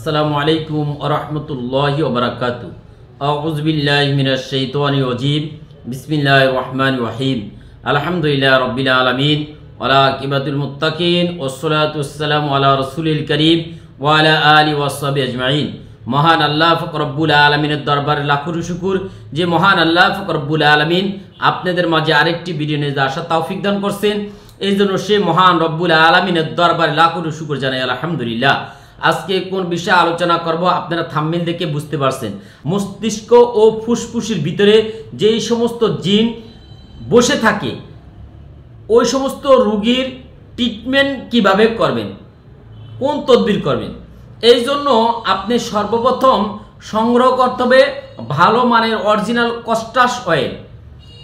আসসালামু আলাইকুম ওয়া রাহমাতুল্লাহি ওয়া বারাকাতুহু। আউযু বিল্লাহি মিনাশ শাইতানির রাজীম। বিসমিল্লাহির রহমানির রহিম। আলহামদুলিল্লাহি রাব্বিল আলামিন ওয়া আকিবাতুল মুত্তাকিন ওয়াসসালাতু ওয়াসসালামু আলা রাসূলিল কারীম ওয়া আলা আলিহি ওয়া সাহবিহি আজমাইন। মহান আল্লাহ পাক রব্বুল আলামিনের দরবারে লাখো শুকর যে মহান আল্লাহ পাক রব্বুল আলামিন আপনাদের মাঝে আরেকটি ভিডিও নিয়ে আসার তৌফিক দান করছেন। এই জন্য সে মহান রব্বুল আলামিনের দরবারে লাখো শুকর জানাই আলহামদুলিল্লাহ। আজকে কোন বিষয়ে আলোচনা করব আপনারা থাম্বনেল দেখে বুঝতে পারছেন। মস্তিষ্ক ও ফুসফুসের ভিতরে যেই সমস্ত জিন বসে থাকে ওই সমস্ত রোগীর ট্রিটমেন্ট কিভাবে করবেন, কোন তদবির করবেন, এই জন্য আপনি সর্বপ্রথম সংগ্রহ করতে হবে ভালো মানের অরিজিনাল কস্টাস অয়েল।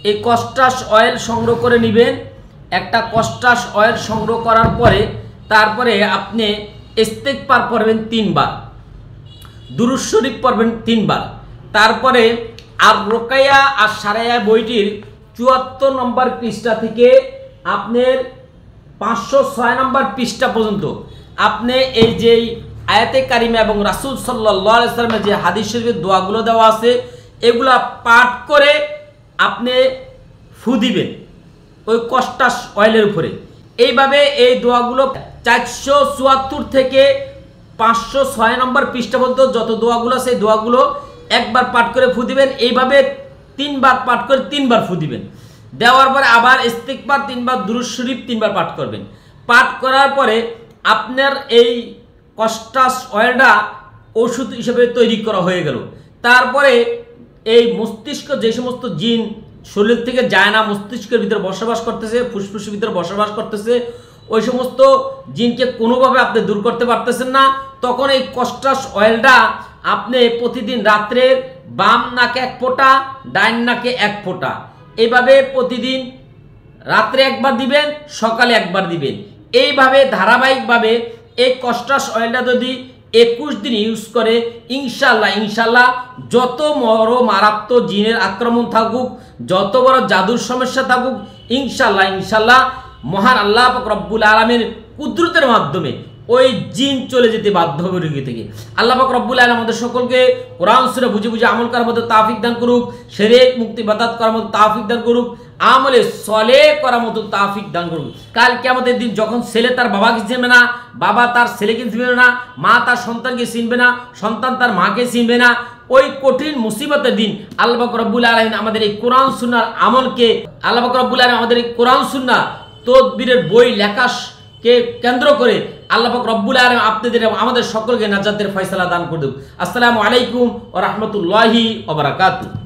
এই কস্টাস অয়েল সংগ্রহ করে নেবেন। একটা কস্টাস অয়েল সংগ্রহ করার পরে তারপরে আপনি ইস্তেগফার পড়বেন 3 বার, দুরূদ শরীফ পড়বেন 3 বার। তারপরে আর রোকায়া আর সারায়া বইটির 74 নম্বর পৃষ্ঠা থেকে আপনার 506 নম্বর পৃষ্ঠা পর্যন্ত আপনি এই যে আয়াতে কারিমা এবং রাসূল সাল্লাল্লাহু আলাইহি ওয়াসাল্লামের যে হাদিস শরীফের দোয়াগুলো দেওয়া আছে এগুলা পাঠ করে আপনি ফু দিবেন ওই কস্টাস অয়েলের উপরে। এইভাবে এই দোয়াগুলো 474 থেকে 506 নম্বর পৃষ্ঠা পর্যন্ত যত দোয়াগুলো আছে দোয়াগুলো একবার পাঠ করে ফু দিবেন। এইভাবে 3 বার পাঠ করে 3 বার ফু দিবেন। দেওয়ার পরে আবার ইস্তিগফার 3 বার, দুরূদ শরীফ 3 বার পাঠ করবেন। পাঠ করার পরে আপনার এই কস্টাস অয়েলটা ওষুধ হিসেবে তৈরি করা হয়ে গেল। তারপরে এই মস্তিষ্ক যে সমস্ত জিন শরীর থেকে যায় না, মস্তিষ্কের ভিতরে বসবাস করতেছে, ফুসফুসের ভিতরে বসবাস করতেছে, ওই সমস্ত জিনকে কোনোভাবে আপনি দূর করতে পারতেছেন না, তখন এই কস্টাস অয়েলটা আপনি প্রতিদিন রাত্রে বাম নাকে 1 ফোঁটা, ডাইন নাকে 1 ফোঁটা, এইভাবে প্রতিদিন রাত্রে একবার দিবেন, সকালে একবার দিবেন। এইভাবে ধারাবাহিকভাবে এই কস্টাস অয়েলটা যদি 21 দিন ইউজ করে ইনশাল্লাহ যত বড় মারাত্মক জিনের আক্রমণ থাকুক, যত বড় জাদুর সমস্যা থাকুক, ইনশাল্লাহ মহান আল্লাহ পাক রব্বুল আলামিনের কুদরতের মাধ্যমে ওই জিন চলে যেতে বাধ্য হবে রোগী থেকে। আল্লাহ পাক রব্বুল আলামিন আমাদের সকলকে কোরআন সুরা বুঝে বুঝে আমল করার মতো তৌফিক দান করুক, শিরক মুক্তি বাদাত করার মতো তৌফিক দান করুক, আমলে সলেহ করার মতো তৌফিক দান করুক। কাল কিয়ামতের দিন যখন ছেলে তার বাবাকে চিনবে না, বাবা তার ছেলেকে চিনবে না, মা তার সন্তানকে চিনবে না, সন্তান তার মাকে চিনবে না, ওই কঠিন মুসিবতের দিন আল্লাহ পাক রব্বুল আলামিন আমাদের এই কোরআন সুন্নাহর আমলকে, আল্লাহ পাক রব্বুল আলামিন আমাদের এই কোরআন সুন্নাহ তদবিরের বই লেখাকে কেন্দ্র করে আল্লাহ পাক রব্বুল আলামিন আপনাদের আমাদের সকলকে নাজাতের ফয়সালা দান করে দেব। আসসালামু আলাইকুম ওয়া রাহমাতুল্লাহি ওয়া বারাকাতুহু।